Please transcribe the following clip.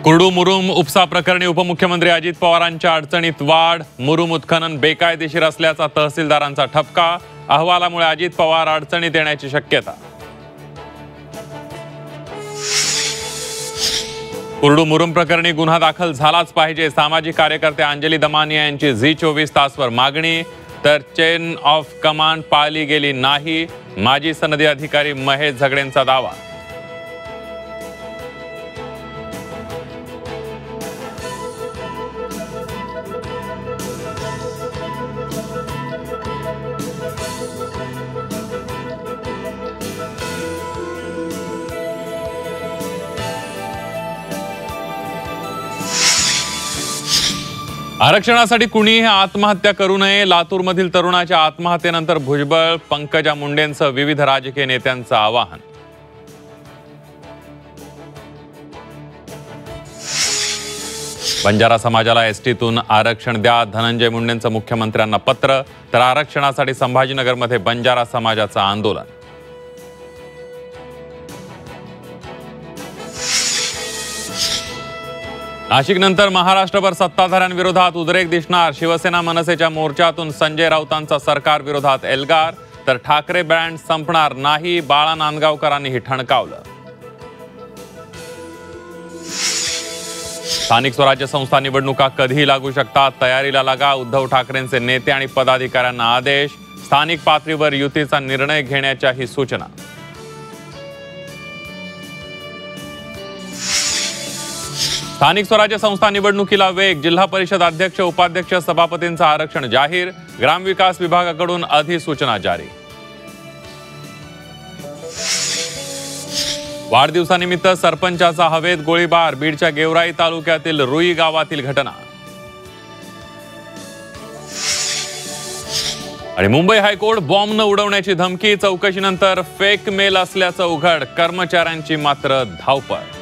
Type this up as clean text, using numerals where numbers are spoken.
कुर्डू मुरुम उपसा प्रकरणी उपमुख्यमंत्री अजित पवारांच्या अडचणीत वाढ। मुरुम उत्खनन बेकायदेशीर असल्याचा तहसीलदारांचा ठपका। अहवालामुळे अजित पवार अडचणीत येण्याची शक्यता। कुर्डू मुरुम प्रकरणी गुन्हा दाखल झालाच पाहिजे। सामाजिक कार्यकर्ते अंजली दमानिया यांची झी24 तासवर मागणी। तर चेन ऑफ कमांड पाळली गेली नाही, माजी सनदी अधिकारी महेश झगडेंचा दावा। आरक्षणासाठी कुणीही आत्महत्या करू नये। लातूरमधील तरुणाच्या आत्महत्येनंतर भुजबळ, पंकजा मुंडेंसह विविध राजकीय नेत्यांचं आवाहन। बंजारा समाजाला एसटीतून आरक्षण द्या, धनंजय मुंडेंचं मुख्यमंत्र्यांना पत्र। तर आरक्षणासाठी संभाजीनगरमध्ये बंजारा समाजाचं आंदोलन। नाशिकनंतर महाराष्ट्रभर सत्ताधाऱ्यांविरोधात उद्रेक दिसणार। शिवसेना मनसेच्या मोर्चातून संजय राऊतांचा सरकार विरोधात एल्गार। तर ठाकरे बँड संपणार नाही, बाळा नांदगावकरांनीही ठणकावलं। स्थानिक स्वराज्य संस्था निवडणुका कधीही लागू शकतात, तयारीला लागा। उद्धव ठाकरेंचे नेते आणि पदाधिकाऱ्यांना आदेश। स्थानिक पातळीवर युतीचा निर्णय घेण्याच्याही सूचना। स्थानिक स्वराज्य संस्था निवडणुकीला वेग। जिल्हा परिषद अध्यक्ष, उपाध्यक्ष, सभापतींचं आरक्षण जाहीर। ग्रामविकास विभागाकडून अधिसूचना जारी। वाढदिवसानिमित्त सरपंचाचा हवेत गोळीबार। बीडच्या गेवराई तालुक्यातील रुई गावातील घटना। आणि मुंबई हायकोर्ट बॉम्ब न उडवण्याची धमकी। चौकशीनंतर फेक मेल असल्याचं उघड। कर्मचाऱ्यांची मात्र धावपळ।